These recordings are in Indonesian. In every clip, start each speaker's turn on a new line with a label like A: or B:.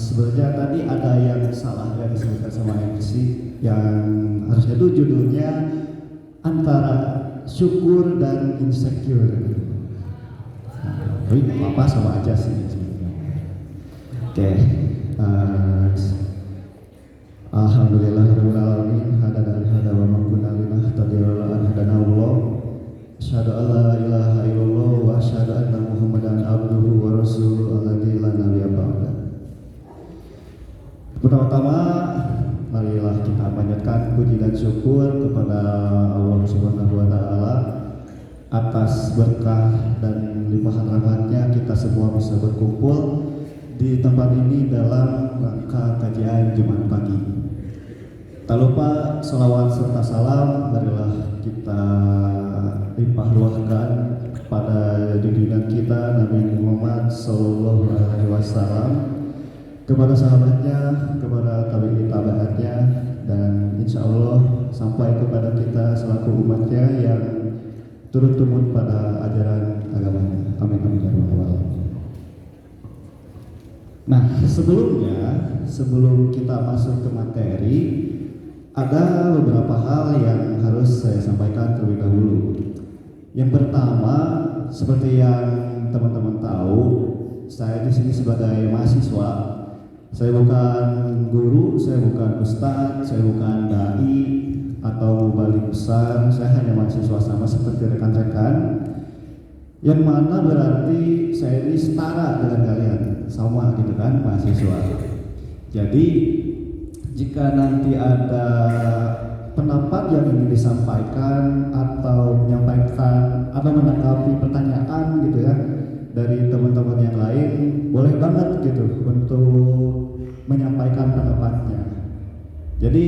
A: Sebenarnya tadi ada yang salah yang disebutkan sama MC yang harusnya itu judulnya antara syukur dan insecure. Tapi apa sama aja sih sebenarnya. Oke, alhamdulillahirabbil alamin hada wa ma kunna linahtadiya laula an hadana Allah. Asyhadu an la ilaha illallah wa asyhadu anna Muhammadan abduhu wa rasuluhu alladzi la nabiyya ba'da. Pertama-tama marilah kita panjatkan puji dan syukur kepada Allah Subhanahu wa taala atas berkah dan limpahan rahmatnya kita semua bisa berkumpul di tempat ini dalam rangka kajian Jumat pagi. Tak lupa salawat serta salam marilah kita limpah ruahkan kepada junjungan kita Nabi Muhammad Sallallahu Alaihi Wasallam, kepada sahabatnya, kepada tabi'in-tabi'atnya, dan insya Allah sampai kepada kita selaku umatnya yang turut tumbuh pada ajaran agamanya. Amin amin ya rabbal alamin. Nah, sebelum kita masuk ke materi, ada beberapa hal yang harus saya sampaikan terlebih dahulu. Yang pertama, seperti yang teman-teman tahu, saya di sini sebagai mahasiswa. Saya bukan guru, saya bukan ustadz, saya bukan dai atau mubalik besar. Saya hanya mahasiswa sama seperti rekan-rekan. Yang mana berarti saya ini setara dengan kalian, sama gitu kan, mahasiswa. Jadi jika nanti ada pendapat yang ingin disampaikan atau menyampaikan atau menanggapi pertanyaan gitu ya dari teman-teman yang lain, boleh banget gitu untuk menyampaikan pendapatnya. Jadi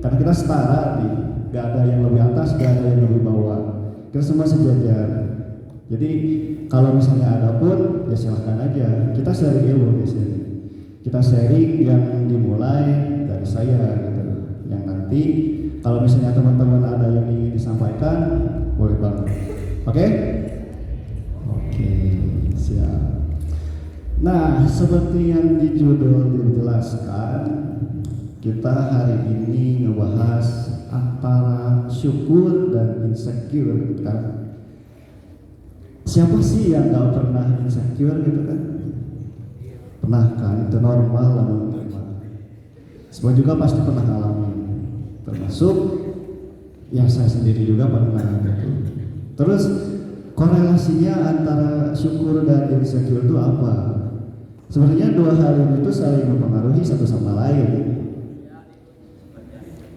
A: karena kita setara nih, gak ada yang lebih atas, gak ada yang lebih bawah, kita semua sejajar. Jadi kalau misalnya ada pun ya silahkan aja, kita sharing ilmu di sini. Kita sharing yang dimulai dari saya gitu, yang nanti kalau misalnya teman-teman ada yang ingin disampaikan boleh banget. Oke? Oke, siap. Nah, seperti yang di judul dijelaskan, kita hari ini ngebahas antara syukur dan insecure kan. Siapa sih yang gak pernah insecure gitu kan? Pernah kan, itu normal lah. Semua juga pasti pernah ngalamin, termasuk yang saya sendiri juga pernah gitu. Terus korelasinya antara syukur dan insecure itu apa? Sebenarnya dua hal ini itu saling mempengaruhi satu sama lain.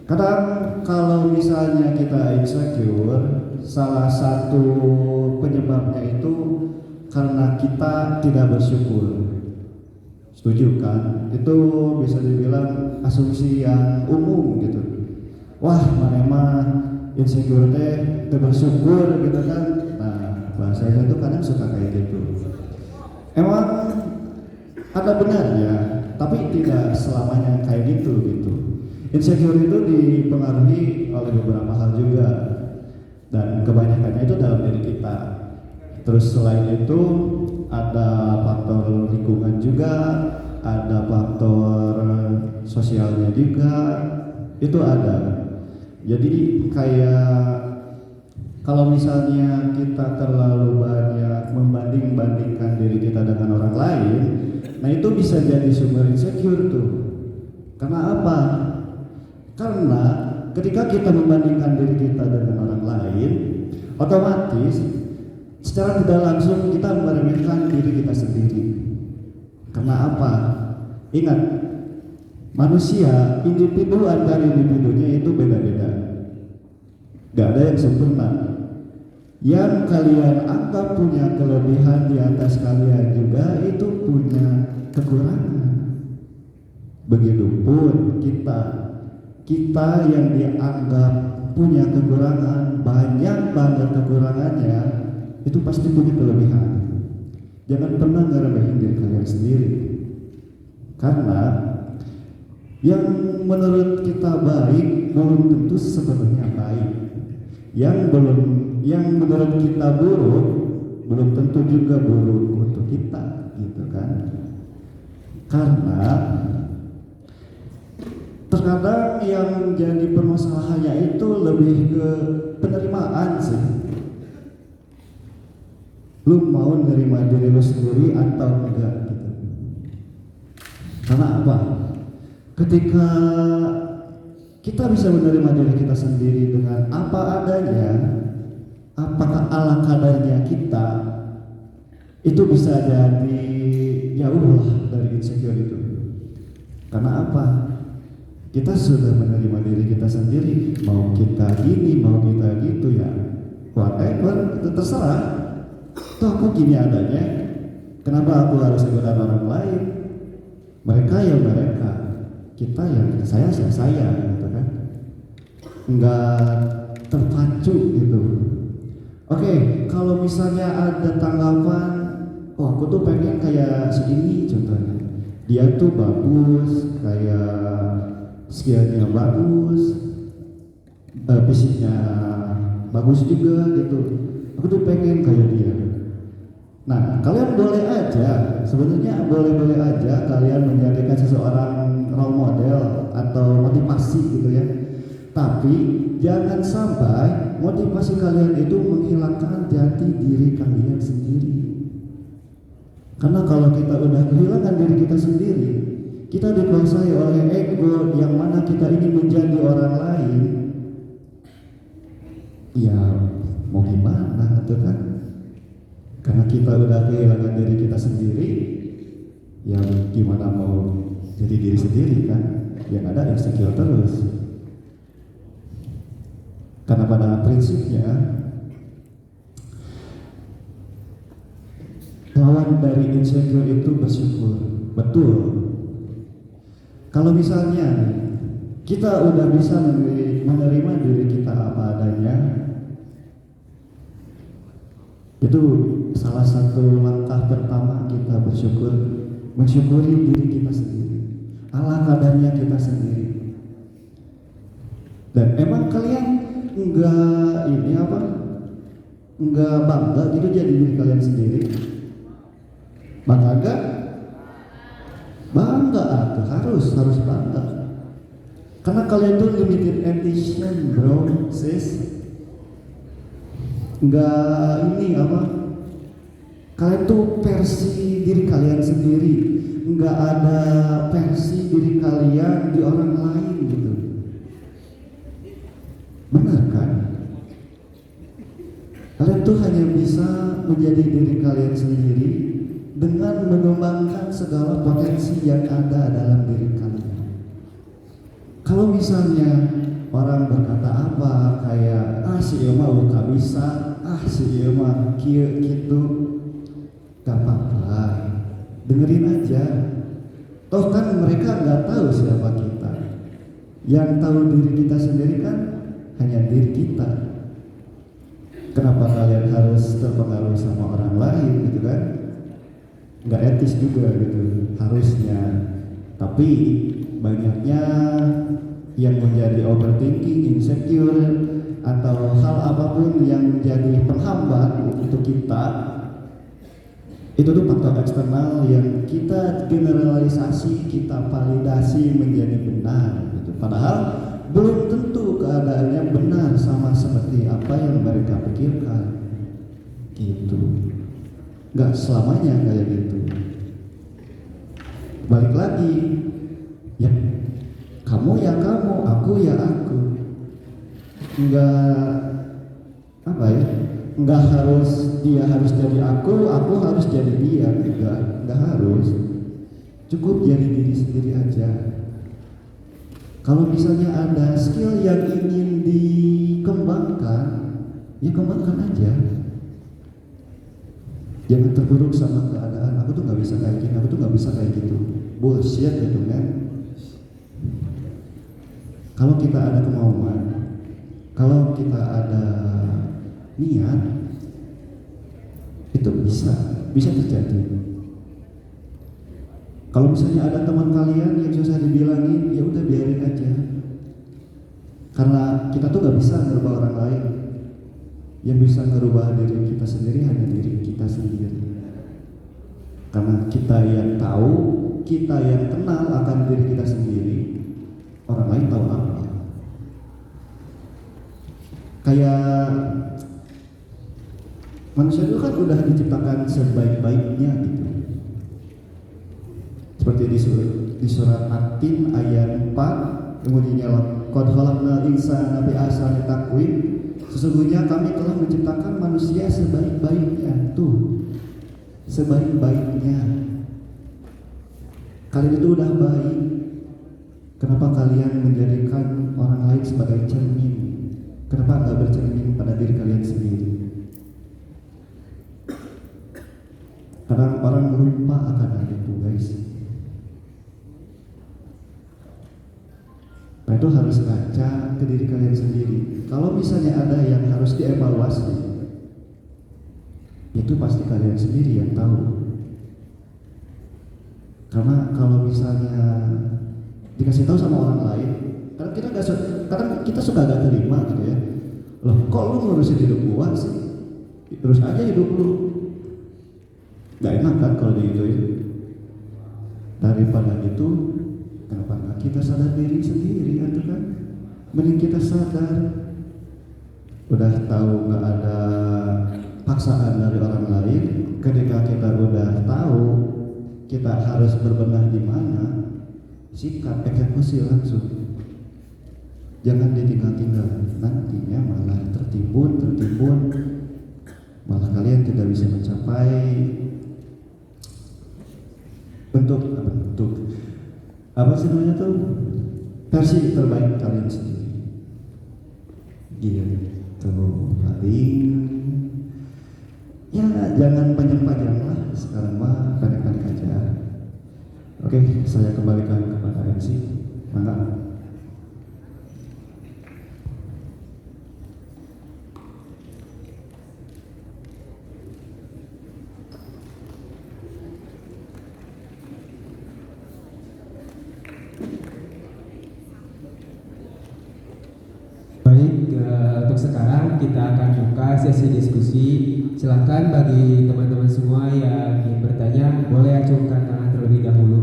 A: Kadang kalau misalnya kita insecure, salah satu penyebabnya itu karena kita tidak bersyukur. Setuju kan? Itu bisa dibilang asumsi yang umum gitu. Wah, mana mah insecure teh bersyukur gitu kan. Nah, bahasanya itu kadang suka kayak gitu. Emang ada benarnya, tapi tidak selamanya kayak gitu gitu. Insecure itu dipengaruhi oleh beberapa hal juga, dan kebanyakannya itu dalam diri kita. Terus selain itu ada faktor lingkungan juga, ada faktor sosialnya juga, itu ada. Jadi kayak kalau misalnya kita terlalu banyak membanding-bandingkan diri kita dengan orang lain, nah itu bisa jadi sumber insecure tuh. Karena apa? Karena ketika kita membandingkan diri kita dengan orang lain, otomatis secara tidak langsung kita meremehkan diri kita sendiri. Karena apa? Ingat, manusia individu antar individunya itu beda-beda. Gak ada yang sempurna. Yang kalian anggap punya kelebihan di atas kalian juga itu punya kekurangan. Begitupun kita yang dianggap punya kekurangan, banyak banget kekurangannya, itu pasti punya kelebihan. Jangan pernah ngeremehin diri kalian sendiri, karena yang menurut kita baik belum tentu sepenuhnya baik. Yang menurut kita buruk belum tentu juga buruk untuk kita, gitu kan? Karena terkadang yang jadi permasalahannya itu lebih ke penerimaan sih. Lu mau nerima diri lu sendiri atau enggak gitu. Karena apa? Ketika kita bisa menerima diri kita sendiri dengan apa adanya, apakah ala kadarnya kita, itu bisa jadi jauh lah dari insecure itu. Karena apa? Kita sudah menerima diri kita sendiri, mau kita gini, mau kita gitu ya, whatever, itu terserah. Toh aku gini adanya, kenapa aku harus ikutan orang lain? Mereka ya mereka, kita ya saya gitu kan, nggak terpacu gitu. Oke, kalau misalnya ada tanggapan, oh aku tuh pengen kayak si ini contohnya, dia tuh bagus, kayak skillnya bagus, fisiknya bagus juga gitu, aku tuh pengen kayak dia. Nah, kalian boleh aja, sebenarnya boleh-boleh aja kalian menjadikan seseorang role model atau motivasi gitu ya. Tapi jangan sampai motivasi kalian itu menghilangkan jati diri kalian sendiri. Karena kalau kita udah kehilangan diri kita sendiri, kita dikuasai oleh ego yang mana kita ingin menjadi orang lain. Ya mau gimana tuh kan? Karena kita udah kehilangan diri kita sendiri, ya gimana mau jadi diri sendiri kan? Yang ada insecure terus. Karena pada prinsipnya lawan dari insecure itu bersyukur. Betul. Kalau misalnya kita udah bisa menerima diri kita apa adanya, itu salah satu langkah pertama kita bersyukur, mensyukuri diri kita sendiri, ala kadarnya kita sendiri. Dan emang kalian enggak bangga gitu jadi diri kalian sendiri? Bangga enggak? Bangga tuh, harus bangga. Karena kalian tuh limited edition bro, sis. Enggak kalian tuh versi diri kalian sendiri, enggak ada versi diri kalian di orang lain gitu. Benar kan? Kalian tuh hanya bisa menjadi diri kalian sendiri dengan mengembangkan segala potensi yang ada dalam diri kalian. Kalau misalnya orang berkata apa kayak si Ilma gak bisa, si Ilma kieu gitu, gak apa-apa, dengerin aja. Toh kan mereka nggak tahu siapa kita. Yang tahu diri kita sendiri kan hanya diri kita. Kenapa kalian harus terpengaruh sama orang lain gitu kan? Nggak etis juga gitu harusnya. Tapi banyaknya yang menjadi overthinking, insecure, atau hal apapun yang menjadi penghambat untuk kita, itu tuh faktor eksternal yang kita generalisasi, kita validasi menjadi benar gitu. Padahal belum tentu keadaannya benar sama seperti apa yang mereka pikirkan gitu. Nggak selamanya kayak gitu. Balik lagi, ya kamu ya kamu, aku ya aku. Enggak harus dia harus jadi aku harus jadi dia. Enggak harus. Cukup jadi diri sendiri aja. Kalau misalnya ada skill yang ingin dikembangkan, ya kembangkan aja. Jangan terpuruk sama keadaan. Aku tuh nggak bisa kayak gini, aku tuh nggak bisa kayak gitu. Bullshit gitu kan. Kalau kita ada kemauan, kalau kita ada niat, itu bisa terjadi. Kalau misalnya ada teman kalian yang susah dibilangin, ya udah biarin aja. Karena kita tuh nggak bisa merubah orang lain. Yang bisa merubah diri kita sendiri hanya diri kita sendiri. Karena kita yang tahu, kita yang kenal akan diri kita sendiri, orang lain tahu apa? Kayak manusia itu kan udah diciptakan sebaik-baiknya gitu. Seperti di surat At-Tin ayat 4, kemudian qad khalaqnal insana fi ahsani taqwim. Sesungguhnya kami telah menciptakan manusia sebaik-baiknya. Tuh, sebaik-baiknya. Kalian itu udah baik. Kenapa kalian menjadikan orang lain sebagai cermin? Kenapa nggak bercermin pada diri kalian sendiri? Kadang orang lupa akan hal itu, guys. Nah, itu harus kaca ke diri kalian sendiri. Kalau misalnya ada yang harus dievaluasi, itu pasti kalian sendiri yang tahu. Karena kalau misalnya dikasih tahu sama orang lain, kadang kita suka gak terima gitu ya. Loh, kok lu ngurusin hidup gua sih? Terus aja hidup lu. Gak enak kan kalau digituin. Daripada itu, kenapa nggak kita sadar diri sendiri, atau kan? Mending kita sadar. Udah tahu nggak ada paksaan dari orang lain. Ketika kita udah tahu kita harus berbenah di mana, sikap eksekusi langsung. Jangan ditinggal-tinggal. Nantinya malah tertimbun, malah kalian tidak bisa mencapai bentuk apa sih namanya tuh, versi terbaik kalian sendiri. Gitu paling ya, jangan panjang-panjang lah, sekarang mah pendek-pendek aja. Oke, saya kembalikan kepada MC. Mangga.
B: Untuk sekarang kita akan buka sesi diskusi. Silakan bagi teman-teman semua yang ingin bertanya, boleh acungkan tangan terlebih dahulu.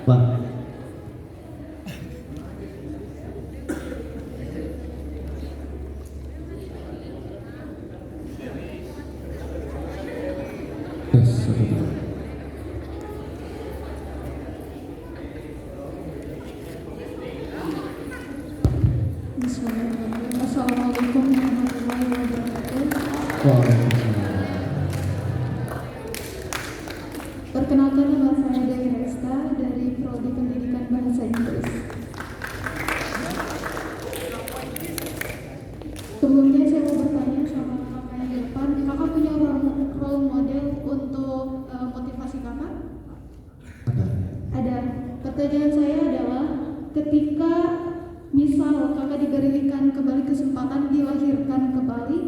A: Pak.
C: Assalamualaikum warahmatullahi wabarakatuh.
A: Waalaikumsalam.
C: Perkenalkan, nama saya Dewi Resta dari Prodi Pendidikan Bahasa Inggris. Sebelumnya saya mau bertanya sama kakak yang di depan, kakak punya role model untuk motivasi kakak? Ada. Pertanyaan saya adalah, ketika misal kakak diberikan kembali kesempatan dilahirkan kembali,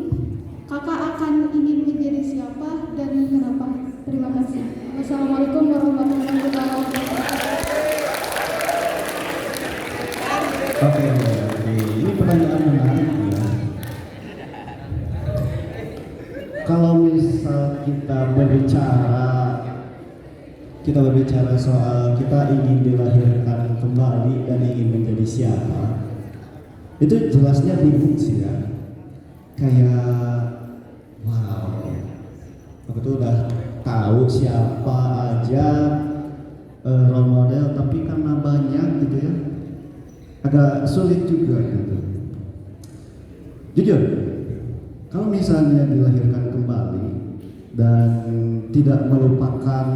C: kakak akan ingin menjadi siapa dan kenapa? Terima kasih. Wassalamualaikum warahmatullahi wabarakatuh.
A: Oke, ini pertanyaan menarik ya. Kalau misal kita berbicara soal kita ingin dilahirkan kembali dan ingin menjadi siapa, itu jelasnya bingung sih ya. Kayak wow, aku tuh udah tahu siapa aja role model, tapi karena banyak gitu ya, agak sulit juga gitu. Jujur, kalau misalnya dilahirkan kembali dan tidak melupakan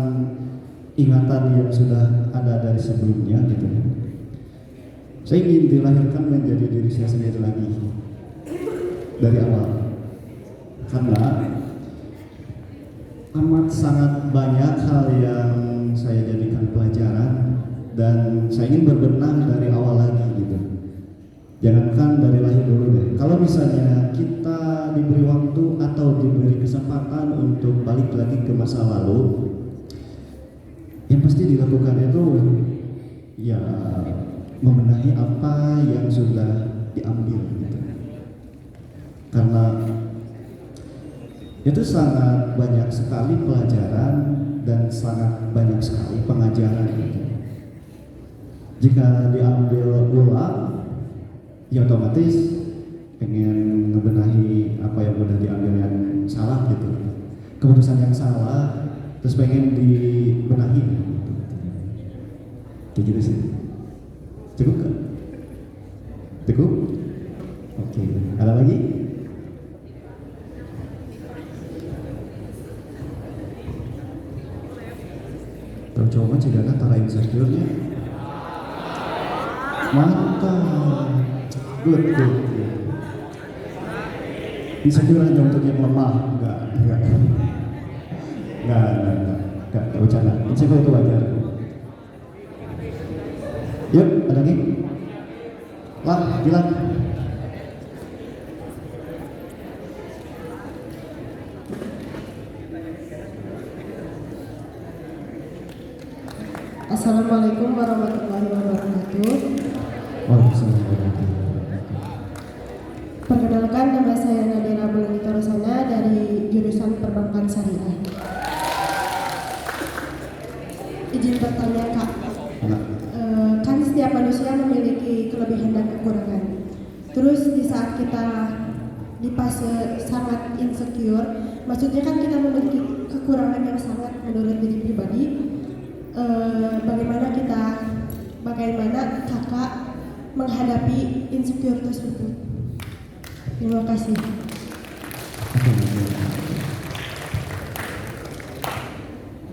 A: ingatan yang sudah ada dari sebelumnya gitu ya, saya ingin dilahirkan menjadi diri saya sendiri lagi dari awal, karena amat sangat banyak hal yang saya jadikan pelajaran dan saya ingin berbenah dari awal lagi gitu. Jangankan dari lahir dulu deh. Kalau misalnya kita diberi waktu atau diberi kesempatan untuk balik lagi ke masa lalu, yang pasti dilakukan itu ya membenahi apa yang sudah diambil gitu. Karena itu sangat banyak sekali pelajaran dan sangat banyak sekali pengajaran gitu. Jika diambil ulang, ya otomatis pengen ngebenahi apa yang udah diambil yang salah gitu, keputusan yang salah, terus pengen dibenahi gitu. Kayak gitu sih. Cukup gak? Cukup? Oke, ada lagi? Terus coba cedana tara insecure-nya. Mantap. Good. Insecure hanya untuk yang lemah, enggak bercanda. Insecure itu wajar. Yuk, ada lagi? Bilang.
D: Assalamualaikum warahmatullahi wabarakatuh.
A: Waalaikumsalam warahmatullahi wabarakatuh.
D: Perkenalkan, nama saya Nadira Bulunita Rosana dari jurusan Perbankan Syariah. Izin bertanya Kak, kan setiap manusia memiliki kelebihan dan kekurangan. Terus di saat kita di fase sangat insecure, maksudnya kan kita memiliki kekurangan yang sangat menurut diri pribadi. Bagaimana kakak menghadapi insecure tersebut? Terima kasih.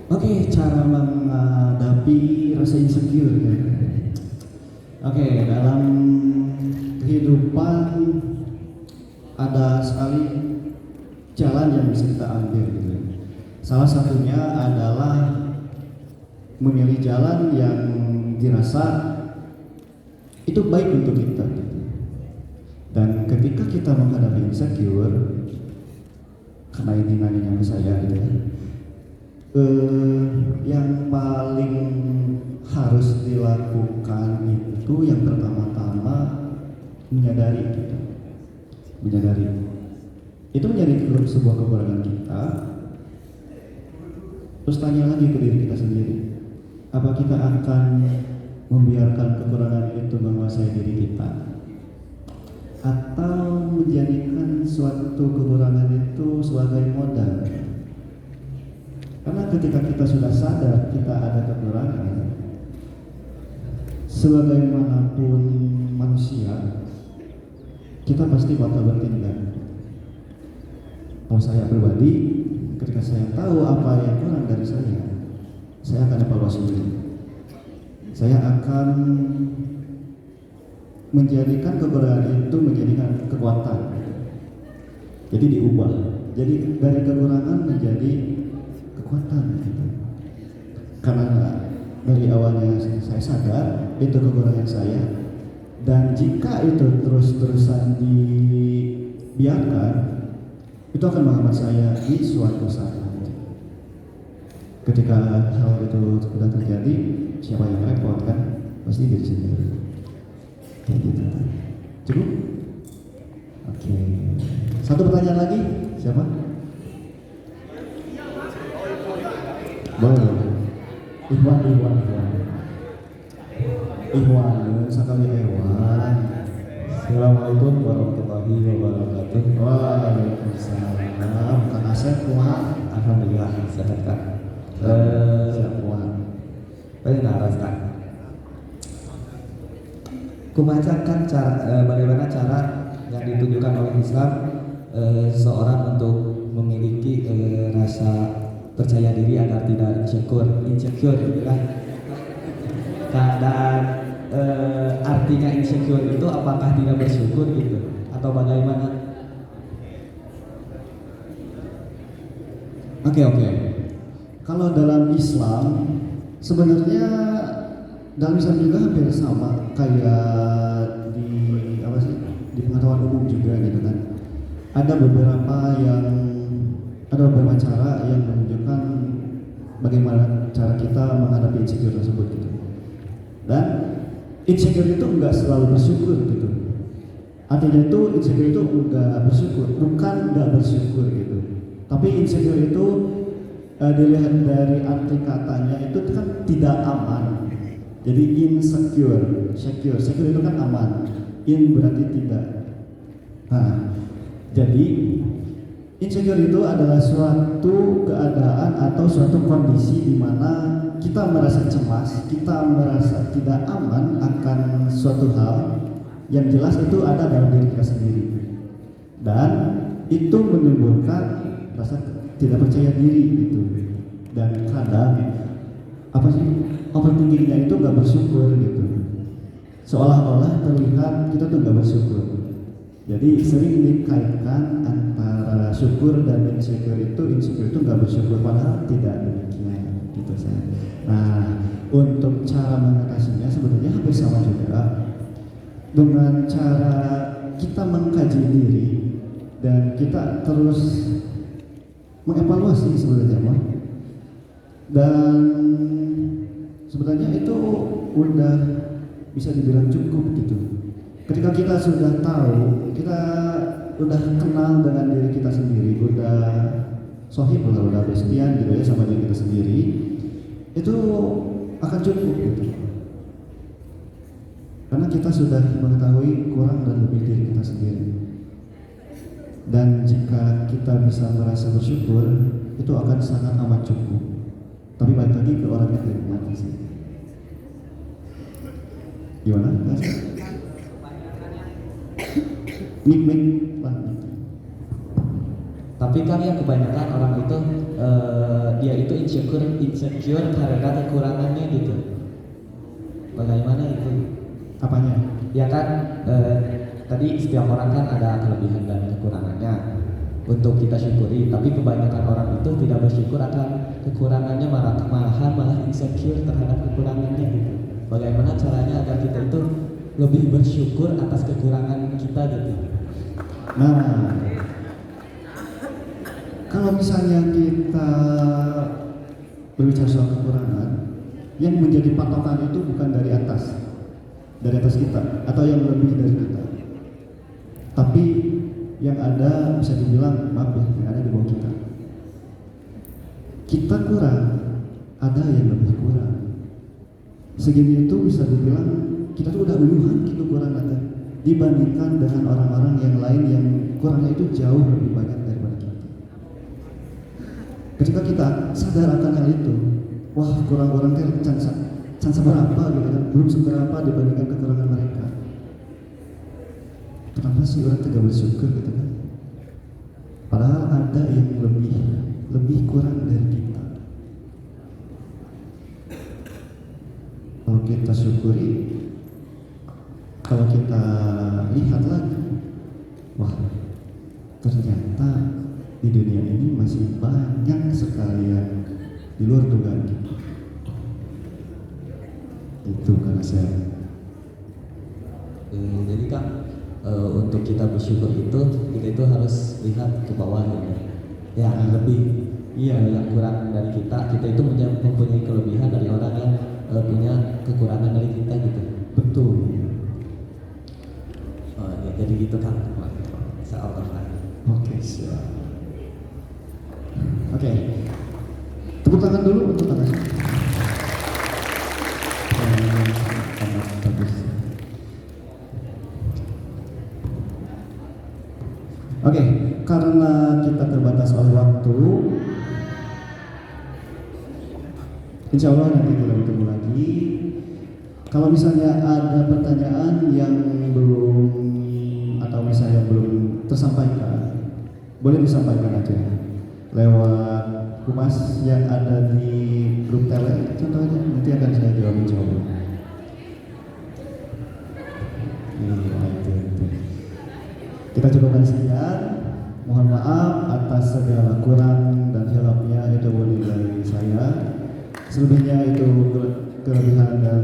A: Oke, cara menghadapi rasa insecure ya. Oke, dalam kehidupan ada sekali jalan yang bisa kita ambil gitu. Salah satunya adalah memilih jalan yang dirasa itu baik untuk kita gitu. Dan ketika kita menghadapi insecure, karena ini nanya ke saya gitu ya, yang paling harus dilakukan itu yang pertama-tama menyadari gitu. Menyadari itu menjadi sebuah kekurangan kita. Terus tanya lagi ke diri kita sendiri, apa kita akan membiarkan kekurangan itu menguasai diri kita, atau menjadikan suatu kekurangan itu sebagai modal? Karena ketika kita sudah sadar kita ada kekurangan, sebagaimanapun manusia, kita pasti bakal bertindak. Kalau saya pribadi, ketika saya tahu apa yang kurang dari saya akan evaluasi diri. Saya akan menjadikan kekurangan itu menjadikan kekuatan. Jadi diubah. Jadi dari kekurangan menjadi kekuatan gitu. Karena dari awalnya saya sadar itu kekurangan saya, dan jika itu terus-terusan dibiarkan, itu akan menghambat saya di suatu saat. Ketika hal itu sudah terjadi, siapa yang repot kan? Pasti diri sendiri. Kayak gitu. Cukup? Oke. Satu pertanyaan lagi, siapa? Boleh. Ikhwan, sekali Ikhwan.
E: Assalamualaikum warahmatullahi wabarakatuh.
A: Waalaikumsalam. Kang Asep, kumaha?
E: Alhamdulillah sehat Kak.
A: Siap, kumaha?
E: Naras Kak. Kumaha kan bagaimana cara yang ditunjukkan oleh Islam seorang untuk memiliki rasa percaya diri agar tidak insecure gitu kan. Dan artinya insecure itu apakah tidak bersyukur gitu atau bagaimana?
A: Oke. Kalau dalam Islam sebenarnya dalam Islam juga hampir sama kayak di pengetahuan umum juga gitu kan. Ada beberapa cara yang menunjukkan bagaimana cara kita menghadapi insecure tersebut gitu. Dan insecure itu enggak selalu bersyukur gitu. Artinya itu insecure itu enggak bersyukur, bukan enggak bersyukur gitu. Tapi insecure itu dilihat dari arti katanya itu kan tidak aman. Jadi insecure, secure itu kan aman. In berarti tidak. Nah, jadi insecure itu adalah suatu keadaan atau suatu kondisi di mana kita merasa cemas, kita merasa tidak aman akan suatu hal yang jelas itu ada dalam diri kita sendiri. Dan itu menimbulkan rasa tidak percaya diri gitu. Dan kadang overthinkingnya itu nggak bersyukur gitu. Seolah-olah terlihat kita tuh nggak bersyukur. Jadi sering dikaitkan antara syukur dan insecure itu nggak bersyukur, padahal tidak demikian gitu saya. Nah, untuk cara mengatasinya sebenarnya hampir sama juga dengan cara kita mengkaji diri dan kita terus mengevaluasi sebenarnya, dan sebenarnya itu udah bisa dibilang cukup gitu. Ketika kita sudah tahu, kita udah kenal dengan diri kita sendiri, udah sohib lah, udah bestian gitu ya sama diri kita sendiri, itu akan cukup gitu. Karena kita sudah mengetahui kurang dan lebih diri kita sendiri. Dan jika kita bisa merasa bersyukur, itu akan sangat amat cukup. Tapi balik lagi ke orangnya mati sih. Gimana? Mik lah.
E: Tapi kan yang kebanyakan orang itu dia itu insecure karena kekurangannya gitu. Bagaimana itu?
A: Apanya?
E: Ya kan tadi setiap orang kan ada kelebihan dan kekurangannya untuk kita syukuri. Tapi kebanyakan orang itu tidak bersyukur akan kekurangannya, malah insecure terhadap kekurangannya gitu. Bagaimana caranya agar kita itu lebih bersyukur atas kekurangan kita gitu?
A: Nah, kalau misalnya kita berbicara soal kekurangan, yang menjadi patokan itu bukan dari atas kita atau yang lebih dari kita, tapi yang ada bisa dibilang yang ada di bawah kita. Kita kurang, ada yang lebih kurang. Segini itu bisa dibilang kita tuh udah uluhan gitu kurang ada dibandingkan dengan orang-orang yang lain yang kurangnya itu jauh lebih banyak daripada kita. Ketika kita sadar akan hal itu, wah kurang-kurang can seberapa gitu kan, belum seberapa dibandingkan kekurangan mereka. Kenapa sih orang tidak bersyukur gitu kan? Padahal ada yang lebih kurang dari kita. Kalau kita syukuri, kalau kita lihat lagi, wah ternyata di dunia ini masih banyak sekali yang di luar dugaan kita. Itu karena saya.
E: Jadi kan untuk kita bersyukur itu kita itu harus lihat ke bawah ya. Yang lebih, yang kurang dari kita itu mempunyai kelebihan dari orang yang punya kekurangan dari kita gitu.
A: Betul.
E: Ya, jadi gitu kan.
A: Oke, siap. Oke. Tepuk tangan dulu untuk Anas. Bagus. Oke, karena kita terbatas oleh waktu, insya Allah nanti kita bertemu lagi. Kalau misalnya ada pertanyaan yang belum atau misalnya belum tersampaikan, boleh disampaikan aja lewat humas yang ada di grup tele contohnya, nanti akan saya jawab insya Allah. Kita cukupkan sekian. Mohon maaf atas segala kurang dan hilafnya, itu boleh dari saya. Selebihnya itu kelebihan dan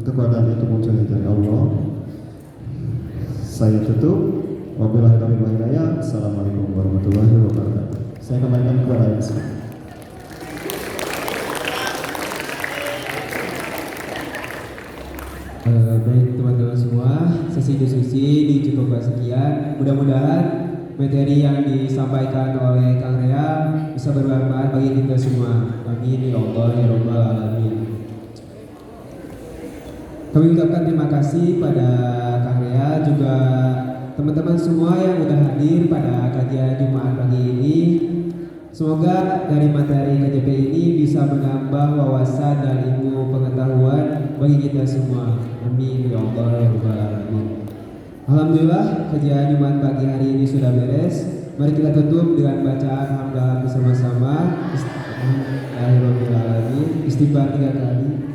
A: kekuatan itu muncul dari Allah. Saya tutup. Wabillahi taufiq wal hidayah. Assalamualaikum warahmatullahi wabarakatuh. Saya kembalikan kepada Yasmin.
B: sesi diskusi dicukupkan sekian. Mudah-mudahan materi yang disampaikan oleh Kang Rea bisa bermanfaat bagi kita semua. Amin ya Allah ya Rabbal Alamin. Kami ucapkan terima kasih pada Kang Rea, juga teman-teman semua yang sudah hadir pada kajian Jumat pagi ini. Semoga dari materi KJP ini bisa menambah wawasan dan ilmu pengetahuan bagi kita semua. Amin ya Allah ya Rabbal Alamin. Alhamdulillah, kajian Jumat pagi hari ini sudah beres. Mari kita tutup dengan bacaan hamdalah bersama-sama. Bismillahirrahmanirrahim. Istighfar 3 kali.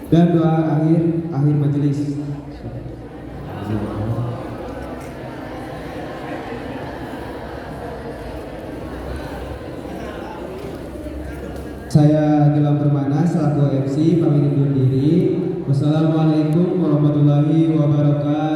B: Dan doa akhir majelis. Saya Gilang Permana selaku MC pamit undur diri. Wassalamualaikum warahmatullahi wabarakatuh.